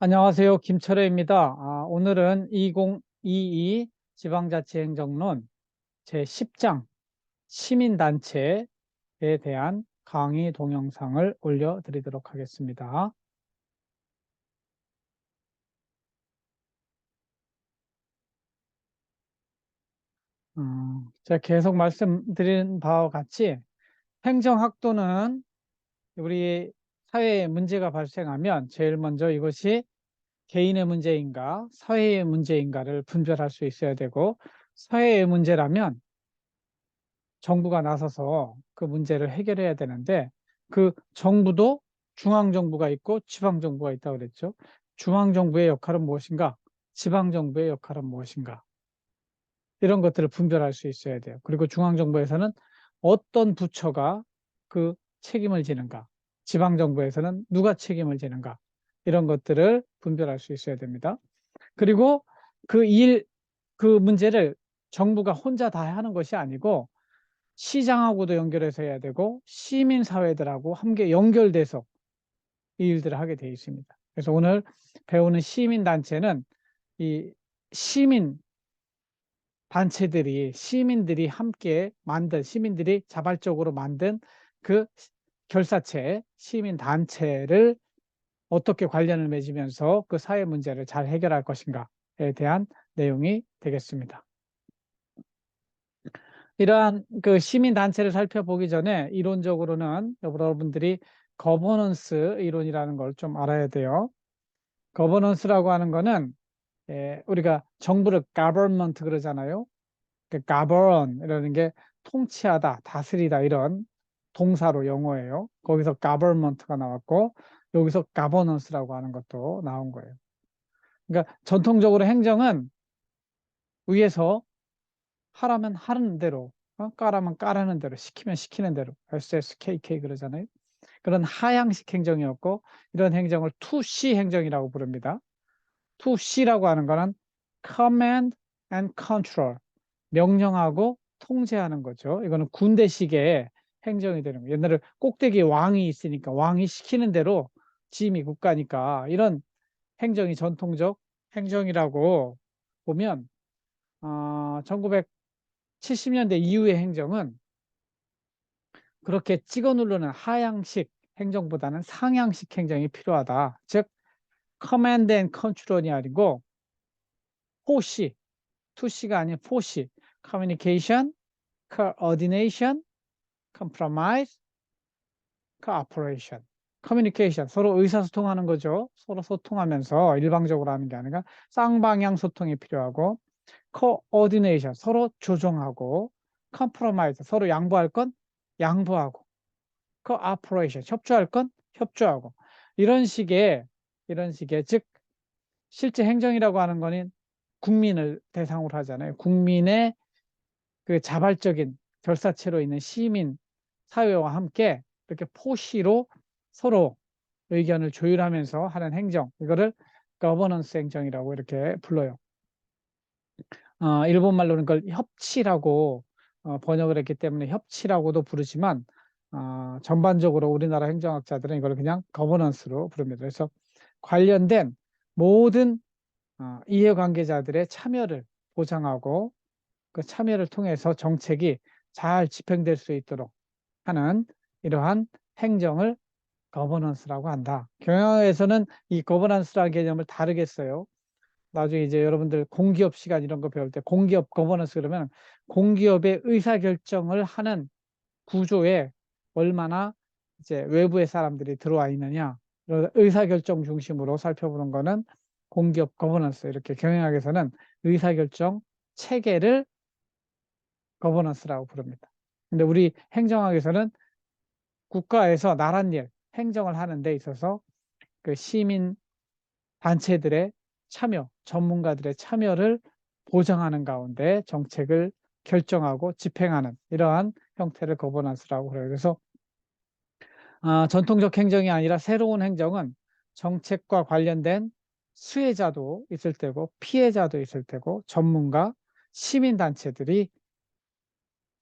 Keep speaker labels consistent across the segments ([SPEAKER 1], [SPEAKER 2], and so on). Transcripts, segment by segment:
[SPEAKER 1] 안녕하세요. 김철회입니다. 오늘은 2022 지방자치행정론 제10장 시민단체에 대한 강의 동영상을 올려드리도록 하겠습니다. 제가 계속 말씀드린 바와 같이 행정학도는 우리 사회에 문제가 발생하면 제일 먼저 이것이 개인의 문제인가, 사회의 문제인가를 분별할 수 있어야 되고, 사회의 문제라면 정부가 나서서 그 문제를 해결해야 되는데, 그 정부도 중앙정부가 있고 지방정부가 있다고 그랬죠. 중앙정부의 역할은 무엇인가? 지방정부의 역할은 무엇인가? 이런 것들을 분별할 수 있어야 돼요. 그리고 중앙정부에서는 어떤 부처가 그 책임을 지는가? 지방정부에서는 누가 책임을 지는가? 이런 것들을 분별할 수 있어야 됩니다. 그리고 그 그 문제를 정부가 혼자 다 하는 것이 아니고 시장하고도 연결해서 해야 되고 시민사회들하고 함께 연결돼서 이 일들을 하게 되어 있습니다. 그래서 오늘 배우는 시민단체는 이 시민 단체들이 시민들이 함께 만든 시민들이 자발적으로 만든 그 결사체 시민단체를 어떻게 관련을 맺으면서 그 사회 문제를 잘 해결할 것인가에 대한 내용이 되겠습니다. 이러한 그 시민단체를 살펴보기 전에 이론적으로는 여러분들이 거버넌스 이론이라는 걸 좀 알아야 돼요. 거버넌스라고 하는 거는 우리가 정부를 government 그러잖아요. 그 govern이라는 게 통치하다, 다스리다 이런 동사로 영어예요. 거기서 government가 나왔고 여기서 governance라고 하는 것도 나온 거예요. 그러니까 전통적으로 행정은 위에서 하라면 하는 대로, 까라면 까라는 대로, 시키면 시키는 대로, SSKK 그러잖아요. 그런 하향식 행정이었고, 이런 행정을 2C 행정이라고 부릅니다. 2C라고 하는 거는 Command and Control, 명령하고 통제하는 거죠. 이거는 군대식의 행정이 되는 거예요. 옛날에 꼭대기에 왕이 있으니까 왕이 시키는 대로 짐이 국가니까 이런 행정이 전통적 행정이라고 보면 1970년대 이후의 행정은 그렇게 찍어 누르는 하향식 행정보다는 상향식 행정이 필요하다. 즉, 커맨드 앤 컨트롤이 아니고 4C, 2C가 아닌 4C, 커뮤니케이션, 코오디네이션, 컴프로마이즈, 코오퍼레이션. 커뮤니케이션, 서로 의사소통하는 거죠. 서로 소통하면서 일방적으로 하는 게 아니라 쌍방향 소통이 필요하고, 코오디네이션, 서로 조정하고, 컴프로마이즈, 서로 양보할 건 양보하고, 코오퍼레이션, 협조할 건 협조하고, 이런 식의 즉 실제 행정이라고 하는 거는 국민을 대상으로 하잖아요. 국민의 그 자발적인 결사체로 있는 시민 사회와 함께 이렇게 포시로 서로 의견을 조율하면서 하는 행정, 이거를 거버넌스 행정이라고 이렇게 불러요. 일본 말로는 그걸 협치라고 번역을 했기 때문에 협치라고도 부르지만 전반적으로 우리나라 행정학자들은 이걸 그냥 거버넌스로 부릅니다. 그래서 관련된 모든 이해관계자들의 참여를 보장하고 그 참여를 통해서 정책이 잘 집행될 수 있도록 하는 이러한 행정을 거버넌스라고 한다. 경영에서는 이 거버넌스라는 개념을 다르게 써요. 나중에 이제 여러분들 공기업 시간 이런 거 배울 때 공기업 거버넌스 그러면 공기업의 의사결정을 하는 구조에 얼마나 이제 외부의 사람들이 들어와 있느냐, 의사결정 중심으로 살펴보는 거는 공기업 거버넌스, 이렇게 경영학에서는 의사결정 체계를 거버넌스라고 부릅니다. 근데 우리 행정학에서는 국가에서 나랏일, 행정을 하는 데 있어서 그 시민 단체들의 참여, 전문가들의 참여를 보장하는 가운데 정책을 결정하고 집행하는 이러한 형태를 거버넌스라고 그래요. 그래서 전통적 행정이 아니라 새로운 행정은 정책과 관련된 수혜자도 있을 테고 피해자도 있을 테고 전문가, 시민단체들이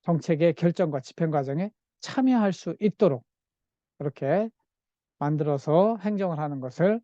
[SPEAKER 1] 정책의 결정과 집행 과정에 참여할 수 있도록 그렇게 만들어서 행정을 하는 것을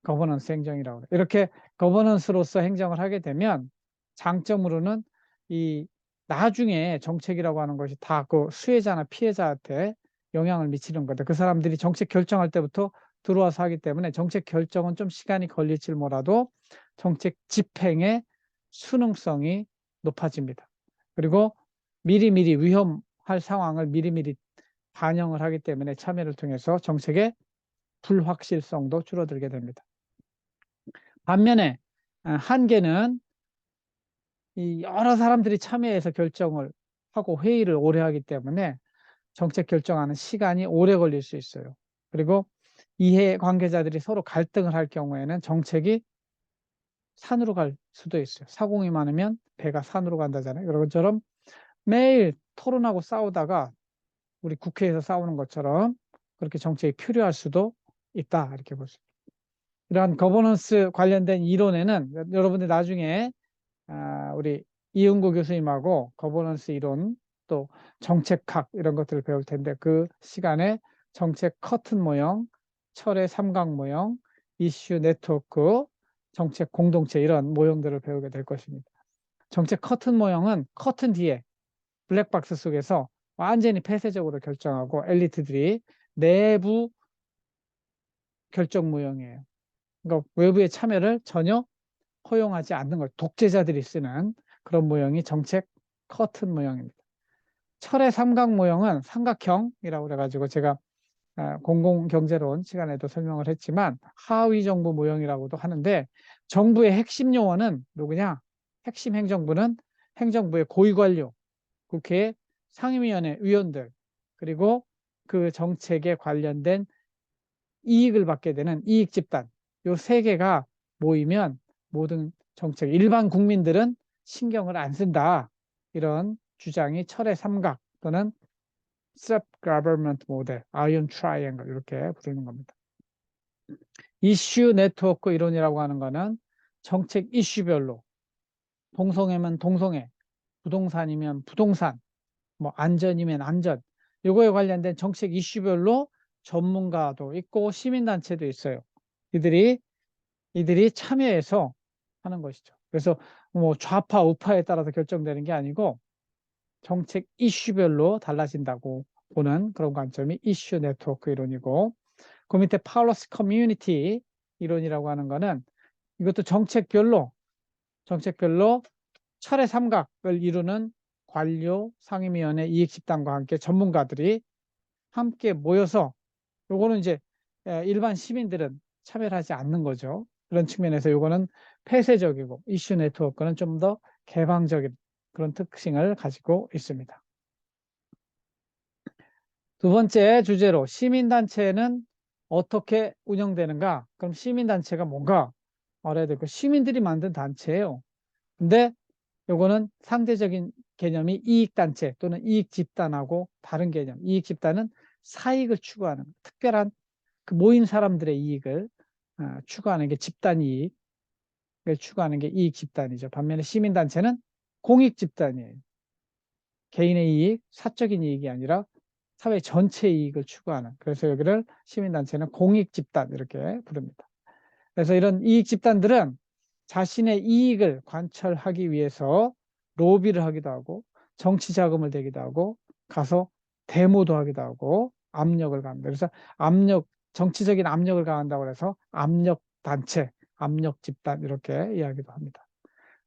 [SPEAKER 1] 거버넌스 행정이라고 해요. 이렇게 거버넌스로서 행정을 하게 되면 장점으로는 이 나중에 정책이라고 하는 것이 다 그 수혜자나 피해자한테 영향을 미치는 거다. 그 사람들이 정책 결정할 때부터 들어와서 하기 때문에 정책 결정은 좀 시간이 걸릴지 몰라도 정책 집행의 수능성이 높아집니다. 그리고 미리미리 위험할 상황을 미리미리 반영을 하기 때문에 참여를 통해서 정책의 불확실성도 줄어들게 됩니다. 반면에 한계는 이 여러 사람들이 참여해서 결정을 하고 회의를 오래 하기 때문에 정책 결정하는 시간이 오래 걸릴 수 있어요. 그리고 이해 관계자들이 서로 갈등을 할 경우에는 정책이 산으로 갈 수도 있어요. 사공이 많으면 배가 산으로 간다잖아요. 그런 것처럼 매일 토론하고 싸우다가 우리 국회에서 싸우는 것처럼 그렇게 정책이 표류할 수도 있다. 이렇게 볼 수 있습니다. 이러한 거버넌스 관련된 이론에는 여러분들 나중에 우리 이은구 교수님하고 거버넌스 이론 또 정책학 이런 것들을 배울 텐데 그 시간에 정책 커튼 모형, 철의 삼각 모형, 이슈 네트워크, 정책 공동체 이런 모형들을 배우게 될 것입니다. 정책 커튼 모형은 커튼 뒤에 블랙박스 속에서 완전히 폐쇄적으로 결정하고 엘리트들이 내부 결정 모형이에요. 그러니까 외부의 참여를 전혀 허용하지 않는 걸 독재자들이 쓰는 그런 모형이 정책 커튼 모형입니다. 철의 삼각 모형은 삼각형이라고 그래가지고 제가 공공경제론 시간에도 설명을 했지만 하위 정부 모형이라고도 하는데 정부의 핵심 요원은 누구냐? 핵심 행정부는 행정부의 고위관료, 국회 상임위원회 위원들 그리고 그 정책에 관련된 이익을 받게 되는 이익 집단 요 세 개가 모이면 모든 정책 일반 국민들은 신경을 안 쓴다. 이런 주장이 철의 삼각 또는 self-government model, iron triangle 이렇게 부르는 겁니다. 이슈 네트워크 이론이라고 하는 거는 정책 이슈별로 동성애면 동성애, 부동산이면 부동산, 뭐 안전이면 안전 이거에 관련된 정책 이슈별로 전문가도 있고 시민단체도 있어요. 이들이 참여해서 하는 것이죠. 그래서 뭐 좌파 우파에 따라서 결정되는 게 아니고 정책 이슈별로 달라진다고 보는 그런 관점이 이슈 네트워크 이론이고 그 밑에 policy community 이론이라고 하는 거는 이것도 정책별로 철의 삼각을 이루는 관료, 상임위원회, 이익집단과 함께 전문가들이 함께 모여서 요거는 이제 일반 시민들은 차별하지 않는 거죠. 그런 측면에서 요거는 폐쇄적이고 이슈 네트워크는 좀 더 개방적인 그런 특징을 가지고 있습니다. 두 번째 주제로 시민단체는 어떻게 운영되는가? 그럼 시민단체가 뭔가 알아야 되고 시민들이 만든 단체예요. 근데 요거는 상대적인 개념이 이익단체 또는 이익집단하고 다른 개념. 이익집단은 사익을 추구하는 특별한 그 모인 사람들의 이익을 추구하는 게 집단 이익을 추구하는 게 이익 집단이죠. 반면에 시민단체는 공익 집단이에요. 개인의 이익, 사적인 이익이 아니라 사회 전체 이익을 추구하는. 그래서 여기를 시민단체는 공익 집단 이렇게 부릅니다. 그래서 이런 이익 집단들은 자신의 이익을 관철하기 위해서 로비를 하기도 하고 정치 자금을 대기도 하고 가서 데모도 하기도 하고 압력을 가합니다. 그래서 정치적인 압력을 가한다고 해서 압력 단체, 압력 집단 이렇게 이야기도 합니다.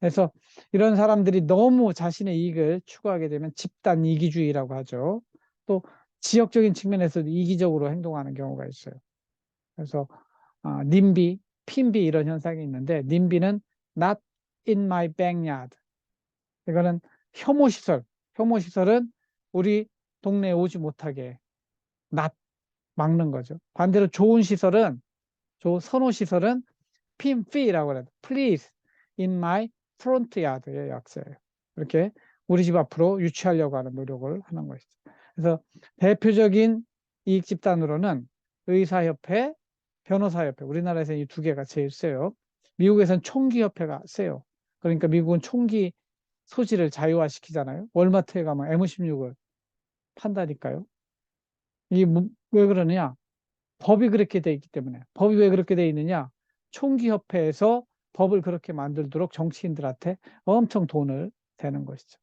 [SPEAKER 1] 그래서 이런 사람들이 너무 자신의 이익을 추구하게 되면 집단 이기주의라고 하죠. 또 지역적인 측면에서도 이기적으로 행동하는 경우가 있어요. 그래서 님비, 핀비 이런 현상이 있는데 님비는 not in my backyard. 이거는 혐오시설. 혐오시설은 우리 동네에 오지 못하게 막는 거죠. 반대로 좋은 시설은 선호시설은 핀피라고 해요. Please in my front yard의 약자예요. 이렇게 우리 집 앞으로 유치하려고 하는 노력을 하는 것이죠. 그래서 대표적인 이익 집단으로는 의사협회, 변호사협회, 우리나라에서 이 두 개가 제일 세요. 미국에서는 총기협회가 세요. 그러니까 미국은 총기 소지를 자유화시키잖아요. 월마트에 가면 M16을 판다니까요. 이게 왜 그러느냐? 법이 그렇게 돼 있기 때문에. 법이 왜 그렇게 돼 있느냐? 총기협회에서 법을 그렇게 만들도록 정치인들한테 엄청 돈을 대는 것이죠.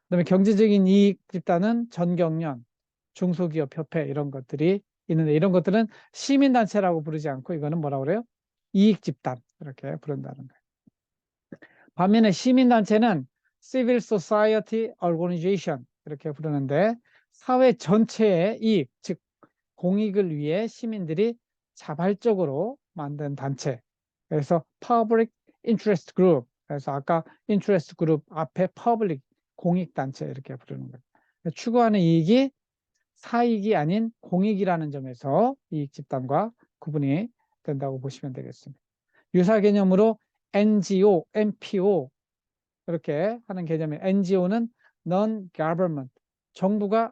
[SPEAKER 1] 그다음에 경제적인 이익 집단은 전경련, 중소기업협회 이런 것들이 있는데 이런 것들은 시민단체라고 부르지 않고 이거는 뭐라고 그래요? 이익집단 이렇게 부른다는 거예요. 반면에 시민단체는 Civil Society Organization 이렇게 부르는데 사회 전체의 이익, 즉 공익을 위해 시민들이 자발적으로 만든 단체. 그래서 Public Interest Group. 그래서 아까 Interest Group 앞에 Public 공익단체 이렇게 부르는 거예요. 추구하는 이익이 사익이 아닌 공익이라는 점에서 이익 집단과 구분이 된다고 보시면 되겠습니다. 유사 개념으로 NGO, NPO 이렇게 하는 개념이 NGO는 Non-Government, 정부가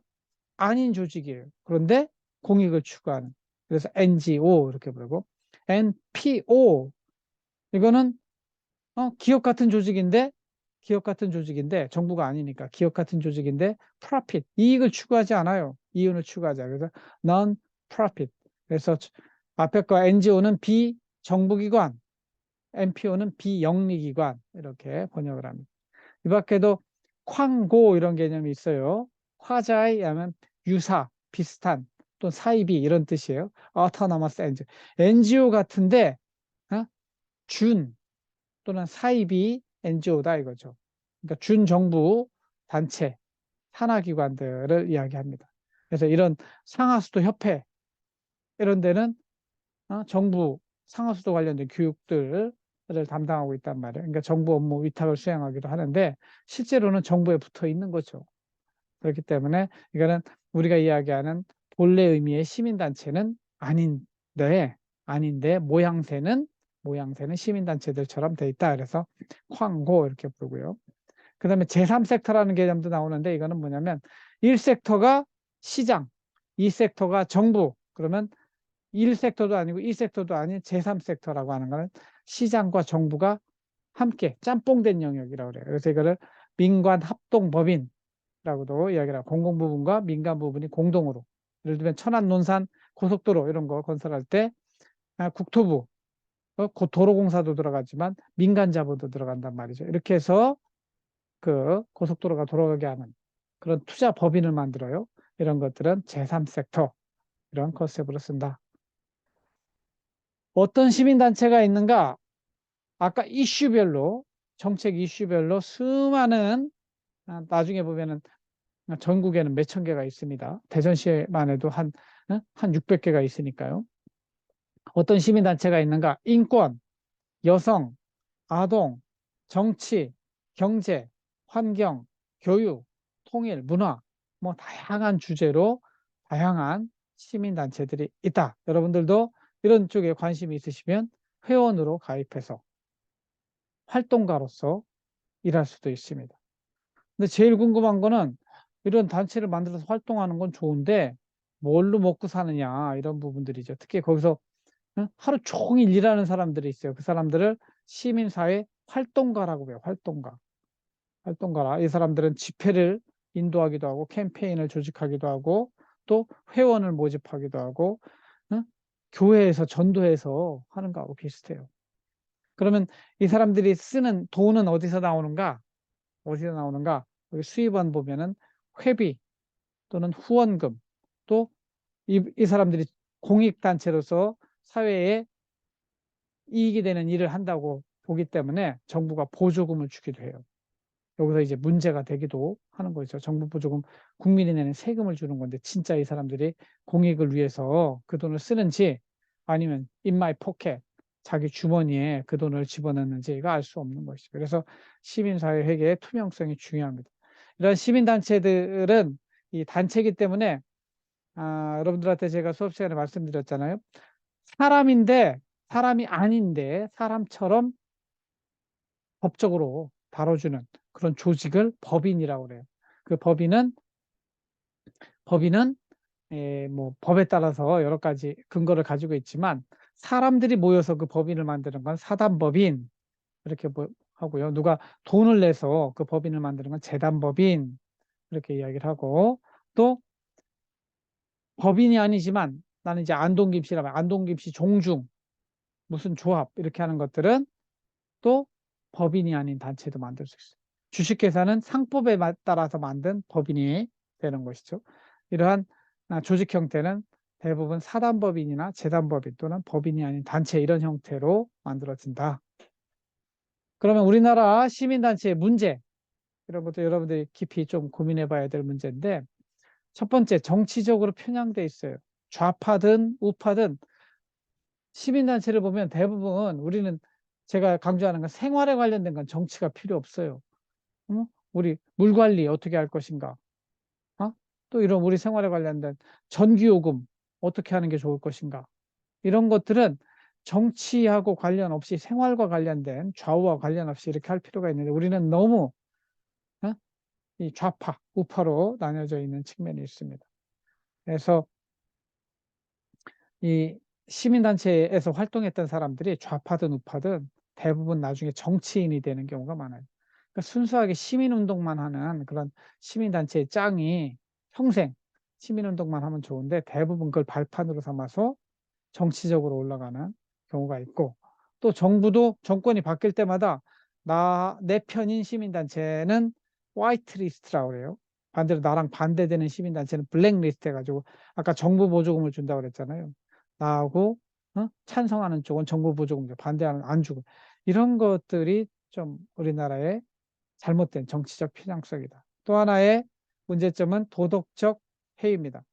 [SPEAKER 1] 아닌 조직이에요. 그런데 공익을 추구하는. 그래서 NGO 이렇게 부르고 NPO 이거는 기업 같은 조직인데 정부가 아니니까 기업 같은 조직인데 profit 이익을 추구하지 않아요. 이윤을 추구하지 않아요. 그래서 non-profit. 그래서 앞에 거 NGO는 비정부기관, NPO는 비영리기관 이렇게 번역을 합니다. 이 밖에도 쾅고 이런 개념이 있어요. 화자의 하면 유사, 비슷한 또 사이비 이런 뜻이에요. autonomous NGO. NGO 같은데 준 또는 사이비 NGO다 이거죠. 그러니까 준정부 단체, 산하기관들을 이야기합니다. 그래서 이런 상하수도 협회 이런 데는 정부 상하수도 관련된 교육들을 담당하고 있단 말이에요. 그러니까 정부 업무 위탁을 수행하기도 하는데 실제로는 정부에 붙어 있는 거죠. 그렇기 때문에 이거는 우리가 이야기하는 본래 의미의 시민단체는 아닌데 모양새는 시민단체들처럼 돼 있다. 그래서 쾅고 이렇게 부르고요. 그 다음에 제3섹터라는 개념도 나오는데 이거는 뭐냐면 1섹터가 시장, 2섹터가 정부, 그러면 1섹터도 아니고 2섹터도 아닌 제3섹터라고 하는 거는 시장과 정부가 함께 짬뽕된 영역이라고 그래요. 그래서 이거를 민관합동법인 라고도 이야기를 하고 공공 부분과 민간 부분이 공동으로 예를 들면 천안 논산 고속도로 이런 거 건설할 때 국토부 도로공사도 들어가지만 민간 자본도 들어간단 말이죠. 이렇게 해서 그 고속도로가 돌아가게 하는 그런 투자 법인을 만들어요. 이런 것들은 제3섹터 이런 컨셉으로 쓴다. 어떤 시민단체가 있는가? 아까 이슈별로 정책 이슈별로 수많은 나중에 보면은 전국에는 몇천 개가 있습니다. 대전시만 해도 한 600개가 있으니까요. 어떤 시민단체가 있는가? 인권, 여성, 아동, 정치, 경제, 환경, 교육, 통일, 문화, 뭐 다양한 주제로 다양한 시민단체들이 있다. 여러분들도 이런 쪽에 관심이 있으시면 회원으로 가입해서 활동가로서 일할 수도 있습니다. 근데 제일 궁금한 거는 이런 단체를 만들어서 활동하는 건 좋은데 뭘로 먹고 사느냐 이런 부분들이죠. 특히 거기서 하루 종일 일하는 사람들이 있어요. 그 사람들을 시민사회 활동가라고 해요. 활동가라. 이 사람들은 집회를 인도하기도 하고 캠페인을 조직하기도 하고 또 회원을 모집하기도 하고 교회에서 전도해서 하는 거하고 비슷해요. 그러면 이 사람들이 쓰는 돈은 어디서 나오는가? 여기 수입원 보면은 회비 또는 후원금 또 이 사람들이 공익단체로서 사회에 이익이 되는 일을 한다고 보기 때문에 정부가 보조금을 주기도 해요. 여기서 이제 문제가 되기도 하는 거죠. 정부 보조금, 국민이 내는 세금을 주는 건데 진짜 이 사람들이 공익을 위해서 그 돈을 쓰는지 아니면 in my pocket, 자기 주머니에 그 돈을 집어넣는지가 알 수 없는 것이죠. 그래서 시민사회 회계의 투명성이 중요합니다. 이런 시민단체들은 이 단체이기 때문에 여러분들한테 제가 수업 시간에 말씀드렸잖아요. 사람이 아닌데 사람처럼 법적으로 다뤄주는 그런 조직을 법인이라고 그래요. 그 법인은 뭐 법에 따라서 여러 가지 근거를 가지고 있지만 사람들이 모여서 그 법인을 만드는 건 사단법인 이렇게 하고요. 누가 돈을 내서 그 법인을 만드는 건 재단법인 이렇게 이야기를 하고 또 법인이 아니지만 나는 이제 안동김씨라면 안동김씨 종중 무슨 조합 이렇게 하는 것들은 또 법인이 아닌 단체도 만들 수 있어요. 주식회사는 상법에 따라서 만든 법인이 되는 것이죠. 이러한 조직 형태는 대부분 사단법인이나 재단법인 또는 법인이 아닌 단체 이런 형태로 만들어진다. 그러면 우리나라 시민단체의 문제, 이런 것도 여러분들이 깊이 좀 고민해 봐야 될 문제인데, 첫 번째, 정치적으로 편향돼 있어요. 좌파든 우파든 시민단체를 보면 대부분 우리는 제가 강조하는 건 생활에 관련된 건 정치가 필요 없어요. 우리 물 관리 어떻게 할 것인가? 또 이런 우리 생활에 관련된 전기요금 어떻게 하는 게 좋을 것인가? 이런 것들은 정치하고 관련 없이 생활과 관련된 좌우와 관련 없이 이렇게 할 필요가 있는데 우리는 너무 이 좌파, 우파로 나뉘어져 있는 측면이 있습니다. 그래서 이 시민단체에서 활동했던 사람들이 좌파든 우파든 대부분 나중에 정치인이 되는 경우가 많아요. 그러니까 순수하게 시민운동만 하는 그런 시민단체의 짱이 평생 시민운동만 하면 좋은데 대부분 그걸 발판으로 삼아서 정치적으로 올라가는 경우가 있고, 또 정부도 정권이 바뀔 때마다 내 편인 시민단체는 화이트리스트라고 그래요. 반대로 나랑 반대되는 시민단체는 블랙리스트 해가지고 아까 정부 보조금을 준다고 그랬잖아요. 나하고 찬성하는 쪽은 정부 보조금, 반대하는 안 주고, 이런 것들이 좀 우리나라의 잘못된 정치적 편향성이다. 또 하나의 문제점은 도덕적 해이입니다.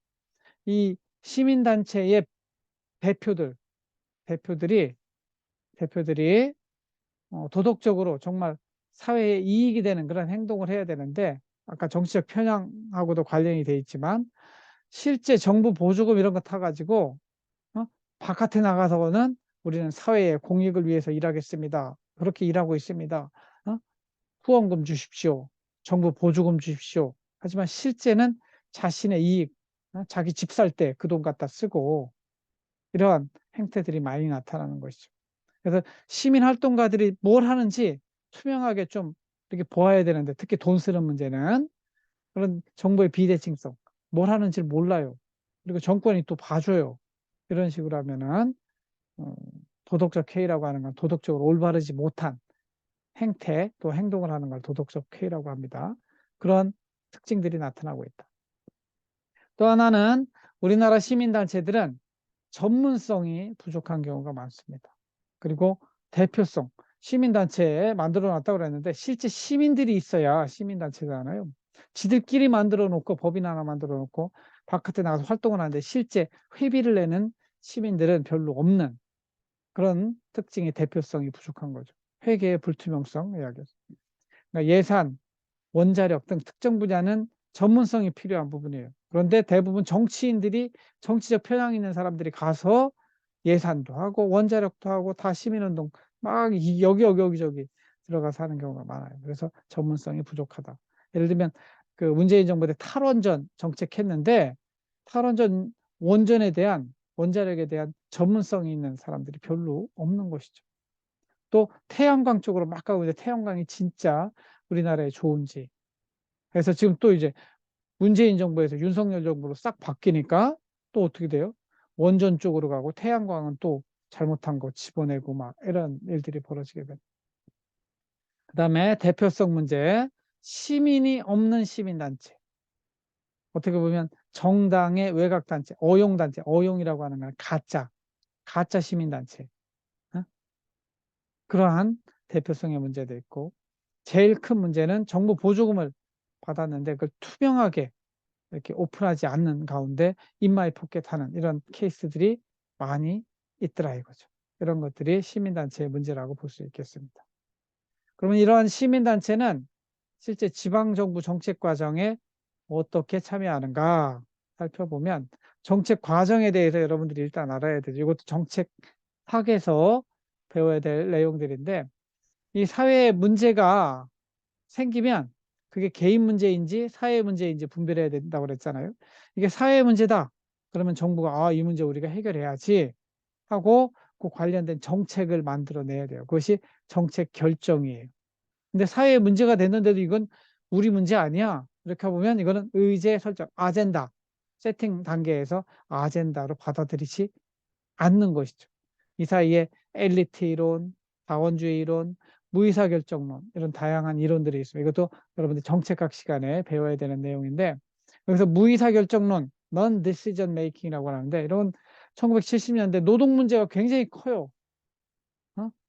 [SPEAKER 1] 이 시민단체의 대표들 대표들이 대표들이 도덕적으로 정말 사회에 이익이 되는 그런 행동을 해야 되는데, 아까 정치적 편향하고도 관련이 돼 있지만 실제 정부 보조금 이런 거 타가지고 어? 바깥에 나가서는 우리는 사회의 공익을 위해서 일하겠습니다. 그렇게 일하고 있습니다. 후원금 주십시오. 정부 보조금 주십시오. 하지만 실제는 자신의 이익, 자기 집 살 때 그 돈 갖다 쓰고 이러한 행태들이 많이 나타나는 것이죠. 그래서 시민활동가들이 뭘 하는지 투명하게 좀 이렇게 보아야 되는데, 특히 돈 쓰는 문제는 그런 정보의 비대칭성, 뭘 하는지를 몰라요. 그리고 정권이 또 봐줘요. 이런 식으로 하면은 어, 도덕적 해이라고 하는 건 도덕적으로 올바르지 못한 행태 또 행동을 하는 걸 도덕적 해이라고 합니다. 그런 특징들이 나타나고 있다. 또 하나는 우리나라 시민단체들은 전문성이 부족한 경우가 많습니다. 그리고 대표성, 시민단체에 만들어 놨다고 그랬는데 실제 시민들이 있어야 시민단체잖아요. 지들끼리 만들어 놓고 법인 하나 만들어 놓고 바깥에 나가서 활동을 하는데 실제 회비를 내는 시민들은 별로 없는 그런 특징의 대표성이 부족한 거죠. 회계의 불투명성 이야기죠. 그러니까 예산, 원자력 등 특정 분야는 전문성이 필요한 부분이에요. 그런데 대부분 정치인들이 정치적 편향 있는 사람들이 가서 예산도 하고 원자력도 하고 다 시민운동 막 여기저기 들어가서 하는 경우가 많아요. 그래서 전문성이 부족하다. 예를 들면 그 문재인 정부 때 탈원전 정책했는데 탈원전 원전에 대한 원자력에 대한 전문성이 있는 사람들이 별로 없는 것이죠. 또 태양광 쪽으로 막 가고 있는데 태양광이 진짜 우리나라에 좋은지. 그래서 지금 또 이제 문재인 정부에서 윤석열 정부로 싹 바뀌니까 또 어떻게 돼요? 원전 쪽으로 가고 태양광은 또 잘못한 거 집어내고 막 이런 일들이 벌어지게 됩니다. 그다음에 대표성 문제, 시민이 없는 시민단체. 어떻게 보면 정당의 외곽단체, 어용단체, 어용이라고 하는 건 가짜 시민단체. 그러한 대표성의 문제도 있고, 제일 큰 문제는 정부 보조금을 받았는데 그걸 투명하게 이렇게 오픈하지 않는 가운데 인마이 포켓하는 이런 케이스들이 많이 있더라 이거죠. 이런 것들이 시민단체의 문제라고 볼 수 있겠습니다. 그러면 이러한 시민단체는 실제 지방정부 정책 과정에 어떻게 참여하는가 살펴보면, 정책 과정에 대해서 여러분들이 일단 알아야 되죠. 이것도 정책학에서 배워야 될 내용들인데, 이 사회에 문제가 생기면 그게 개인 문제인지 사회 문제인지 분별해야 된다고 그랬잖아요. 이게 사회 문제다. 그러면 정부가 이 문제 우리가 해결해야지 하고 그 관련된 정책을 만들어내야 돼요. 그것이 정책 결정이에요. 근데 사회에 문제가 됐는데도 이건 우리 문제 아니야. 이렇게 보면 이거는 의제 설정, 아젠다, 세팅 단계에서 아젠다로 받아들이지 않는 것이죠. 이 사이에 엘리트 이론, 다원주의 이론, 무의사결정론 이런 다양한 이론들이 있습니다. 이것도 여러분들 정책학 시간에 배워야 되는 내용인데 여기서 무의사결정론, non-decision making이라고 하는데 이런 1970년대 노동 문제가 굉장히 커요.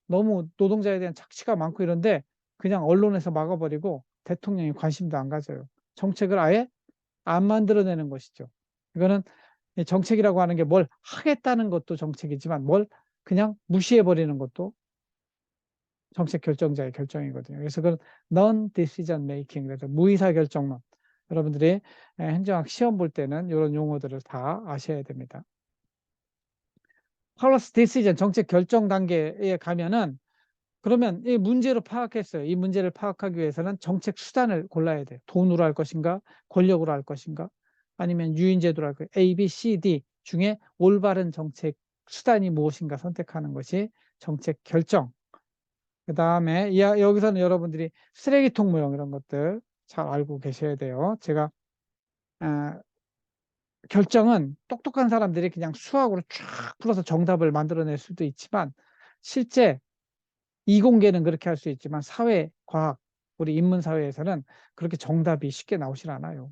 [SPEAKER 1] 너무 노동자에 대한 착취가 많고 이런데 그냥 언론에서 막아버리고 대통령이 관심도 안 가져요. 정책을 아예 안 만들어내는 것이죠. 이거는 정책이라고 하는 게 뭘 하겠다는 것도 정책이지만 뭘 그냥 무시해버리는 것도 정책 결정자의 결정이거든요. 그래서 그건 non-decision making, 그래서 무의사 결정론. 여러분들이 행정학 시험 볼 때는 이런 용어들을 다 아셔야 됩니다. policy decision, 정책 결정 단계에 가면은 그러면 이 문제를 파악했어요. 이 문제를 파악하기 위해서는 정책 수단을 골라야 돼요. 돈으로 할 것인가, 권력으로 할 것인가, 아니면 유인제도로 할 것인가, A, B, C, D 중에 올바른 정책 수단이 무엇인가 선택하는 것이 정책 결정. 그 다음에 여기서는 여러분들이 쓰레기통 모형 이런 것들 잘 알고 계셔야 돼요. 제가 결정은 똑똑한 사람들이 그냥 수학으로 쫙 풀어서 정답을 만들어낼 수도 있지만 실제 이공계는 그렇게 할 수 있지만 사회, 과학, 우리 인문사회에서는 그렇게 정답이 쉽게 나오질 않아요.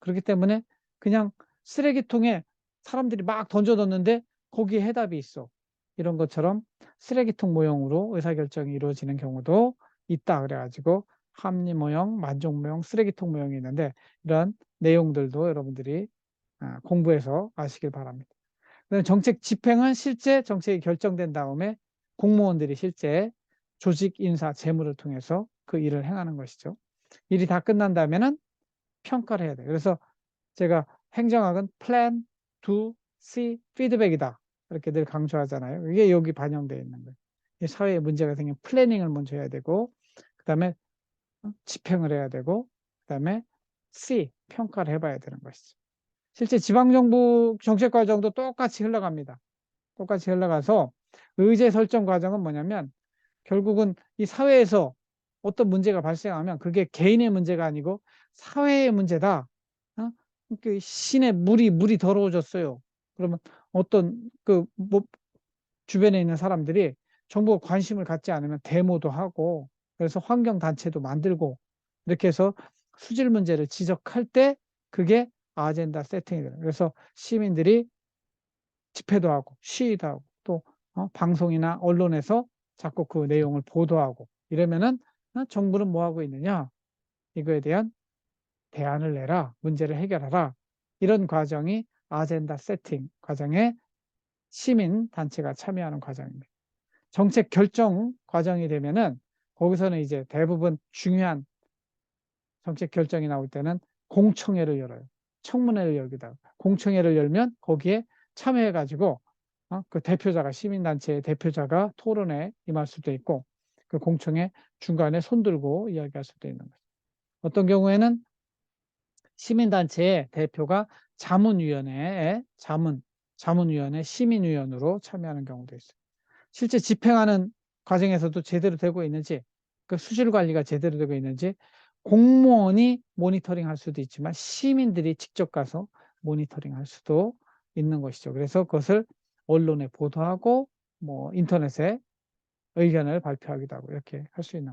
[SPEAKER 1] 그렇기 때문에 그냥 쓰레기통에 사람들이 막 던져뒀는데 거기에 해답이 있어. 이런 것처럼 쓰레기통 모형으로 의사결정이 이루어지는 경우도 있다. 그래가지고 합리 모형, 만족 모형, 쓰레기통 모형이 있는데 이런 내용들도 여러분들이 공부해서 아시길 바랍니다. 정책 집행은 실제 정책이 결정된 다음에 공무원들이 실제 조직 인사 재무를 통해서 그 일을 행하는 것이죠. 일이 다 끝난다면은 평가를 해야 돼요. 그래서 제가 행정학은 plan, do, see, feedback이다. 이렇게 늘 강조하잖아요. 이게 여기 반영되어 있는 거예요. 사회에 문제가 생기면 플래닝을 먼저 해야 되고, 그 다음에 집행을 해야 되고, 그 다음에 see, 평가를 해봐야 되는 것이죠. 실제 지방정부 정책 과정도 똑같이 흘러갑니다. 똑같이 흘러가서 의제 설정 과정은 뭐냐면 결국은 이 사회에서 어떤 문제가 발생하면 그게 개인의 문제가 아니고 사회의 문제다. 그 시내 물이 더러워졌어요. 그러면 어떤 뭐 주변에 있는 사람들이 정부가 관심을 갖지 않으면 데모도 하고 그래서 환경단체도 만들고 이렇게 해서 수질 문제를 지적할 때 그게 아젠다 세팅이 돼요. 그래서 시민들이 집회도 하고 시위도 하고 또 방송이나 언론에서 자꾸 그 내용을 보도하고 이러면은 정부는 뭐 하고 있느냐? 이거에 대한 대안을 내라, 문제를 해결하라. 이런 과정이 아젠다 세팅 과정에 시민 단체가 참여하는 과정입니다. 정책 결정 과정이 되면은 거기서는 이제 대부분 중요한 정책 결정이 나올 때는 공청회를 열어요. 청문회를 열기도 하고 공청회를 열면 거기에 참여해가지고 그 대표자가 시민단체의 대표자가 토론에 임할 수도 있고 그 공청회 중간에 손들고 이야기할 수도 있는 거죠. 어떤 경우에는 시민단체의 대표가 자문위원회 시민위원으로 참여하는 경우도 있어요. 실제 집행하는 과정에서도 제대로 되고 있는지 그 수질 관리가 제대로 되고 있는지 공무원이 모니터링 할 수도 있지만 시민들이 직접 가서 모니터링 할 수도 있는 것이죠. 그래서 그것을 언론에 보도하고 뭐 인터넷에 의견을 발표하기도 하고 이렇게 할 수 있는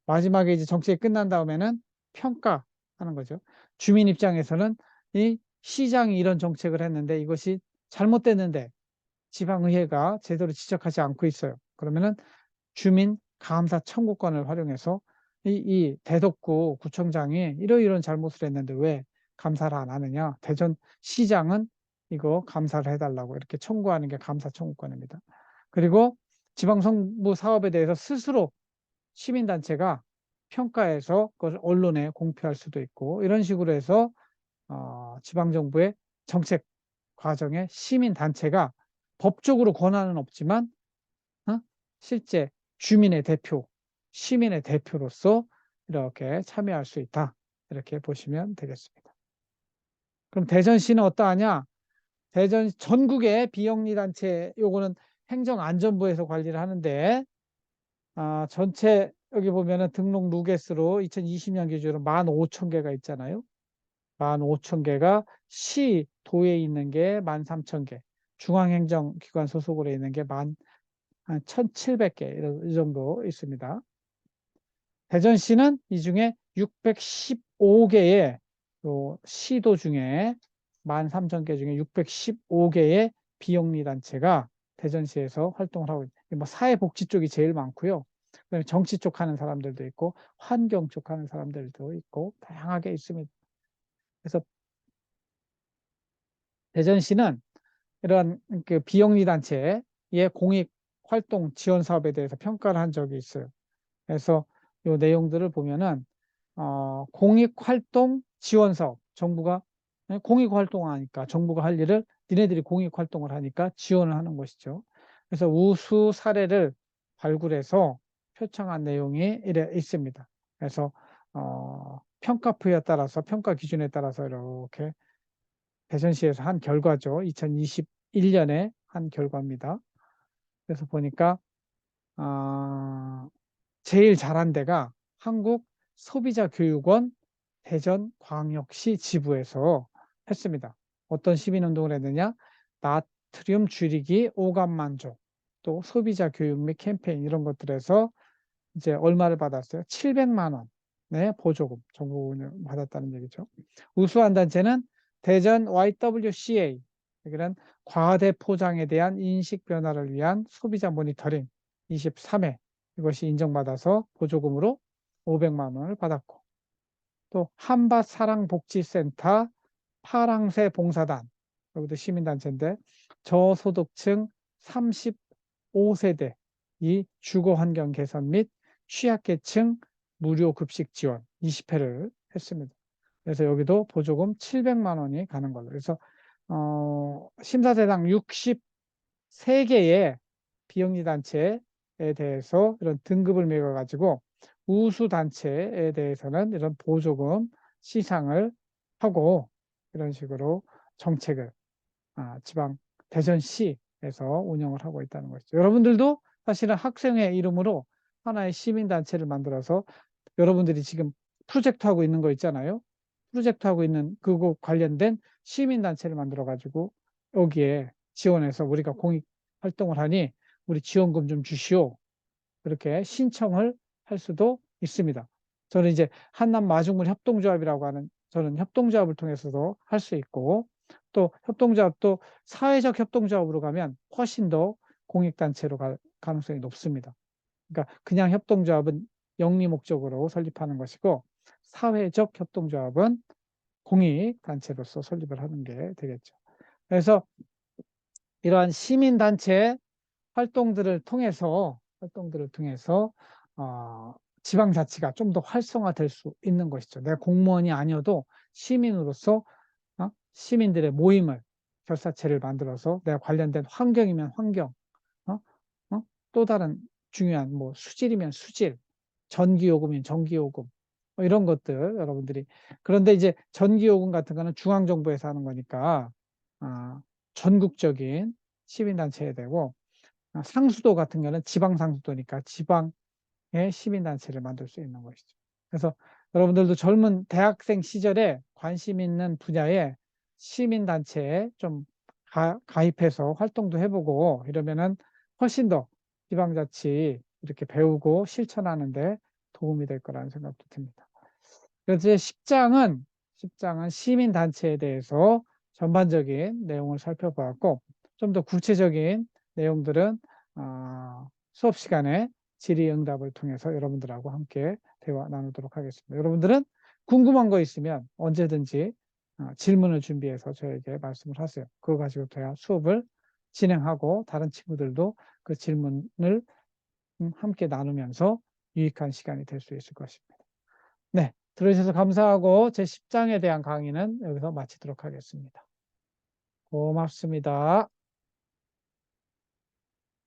[SPEAKER 1] 마지막에 이제 정책이 끝난 다음에는 평가하는 거죠. 주민 입장에서는 이 시장이 이런 정책을 했는데 이것이 잘못됐는데 지방의회가 제대로 지적하지 않고 있어요. 그러면은 주민 감사 청구권을 활용해서 이 대덕구 구청장이 이러이런 잘못을 했는데 왜 감사를 안 하느냐. 대전시장은 이거 감사를 해달라고 이렇게 청구하는 게 감사 청구권입니다. 그리고 지방정부 사업에 대해서 스스로 시민단체가 평가해서 그걸 언론에 공표할 수도 있고 이런 식으로 해서 지방정부의 정책 과정에 시민단체가 법적으로 권한은 없지만 실제 주민의 대표, 시민의 대표로서 이렇게 참여할 수 있다. 이렇게 보시면 되겠습니다. 그럼 대전시는 어떠하냐? 대전 전국의 비영리 단체 요거는 행정안전부에서 관리를 하는데 전체 여기 보면은 등록 누계수로 2020년 기준으로 15,000개가 있잖아요. 15,000개가 시, 도에 있는 게 13,000개, 중앙행정기관 소속으로 있는 게 한 1,700개 이 정도 있습니다. 대전시는 이 중에 615개의 시도 중에 13,000개 중에 615개의 비영리 단체가 대전시에서 활동을 하고 있습니다. 뭐 사회복지 쪽이 제일 많고요. 그다음에 정치 쪽 하는 사람들도 있고 환경 쪽 하는 사람들도 있고 다양하게 있습니다. 그래서 대전시는 이런 그 비영리 단체의 공익 활동 지원 사업에 대해서 평가를 한 적이 있어요. 그래서 이 내용들을 보면은 공익활동 지원 사업, 정부가 공익활동하니까 정부가 할 일을 니네들이 공익활동을 하니까 지원을 하는 것이죠. 그래서 우수 사례를 발굴해서 표창한 내용이 이래 있습니다. 그래서 평가표에 따라서 평가 기준에 따라서 이렇게 대전시에서 한 결과죠. 2021년에 한 결과입니다. 그래서 보니까 제일 잘한 데가 한국소비자교육원 대전광역시 지부에서 했습니다. 어떤 시민운동을 했느냐? 나트륨 줄이기 오감 만족, 또 소비자 교육 및 캠페인 이런 것들에서 이제 얼마를 받았어요? 700만 원. 네, 보조금, 정부를 받았다는 얘기죠. 우수한 단체는 대전 YWCA, 여기는 과대 포장에 대한 인식 변화를 위한 소비자 모니터링 23회, 이것이 인정받아서 보조금으로 500만 원을 받았고, 또 한밭사랑복지센터 파랑새 봉사단, 여기도 시민단체인데 저소득층 35세대 이 주거환경 개선 및 취약계층 무료 급식 지원 20회를 했습니다. 그래서 여기도 보조금 700만 원이 가는 걸로. 그래서 심사대상 63개의 비영리 단체에 대해서 이런 등급을 매겨가지고 우수 단체에 대해서는 이런 보조금 시상을 하고 이런 식으로 정책을 지방 대전시에서 운영을 하고 있다는 것이죠. 여러분들도 사실은 학생의 이름으로 하나의 시민단체를 만들어서 여러분들이 지금 프로젝트 하고 있는 거 있잖아요. 프로젝트 하고 있는 그거 관련된 시민단체를 만들어 가지고 여기에 지원해서 우리가 공익 활동을 하니 우리 지원금 좀 주시오. 그렇게 신청을 할 수도 있습니다. 저는 이제 한남 마중물 협동조합이라고 하는 저는 협동조합을 통해서도 할 수 있고 또 협동조합도 사회적 협동조합으로 가면 훨씬 더 공익단체로 갈 가능성이 높습니다. 그러니까 그냥 협동조합은 영리 목적으로 설립하는 것이고 사회적 협동조합은 공익단체로서 설립을 하는 게 되겠죠. 그래서 이러한 시민단체 활동들을 통해서 지방자치가 좀 더 활성화될 수 있는 것이죠. 내가 공무원이 아니어도 시민으로서 시민들의 모임을 결사체를 만들어서 내가 관련된 환경이면 환경, 어? 또 다른 중요한 뭐 수질이면 수질, 전기요금이면 전기요금 뭐 이런 것들 여러분들이 그런데 이제 전기요금 같은 거는 중앙정부에서 하는 거니까 전국적인 시민단체에 되고 상수도 같은 거는 지방상수도니까 지방의 시민단체를 만들 수 있는 것이죠. 그래서 여러분들도 젊은 대학생 시절에 관심 있는 분야에 시민단체에 좀 가입해서 활동도 해보고 이러면은 훨씬 더 지방자치 이렇게 배우고 실천하는데 도움이 될 거라는 생각도 듭니다. 그래서 10장은 시민단체에 대해서 전반적인 내용을 살펴보았고 좀 더 구체적인 내용들은 수업 시간에 질의응답을 통해서 여러분들하고 함께 대화 나누도록 하겠습니다. 여러분들은 궁금한 거 있으면 언제든지 질문을 준비해서 저에게 말씀을 하세요. 그거 가지고 제가 수업을 진행하고 다른 친구들도 그 질문을 함께 나누면서 유익한 시간이 될 수 있을 것입니다. 네, 들어주셔서 감사하고 제 10장에 대한 강의는 여기서 마치도록 하겠습니다. 고맙습니다.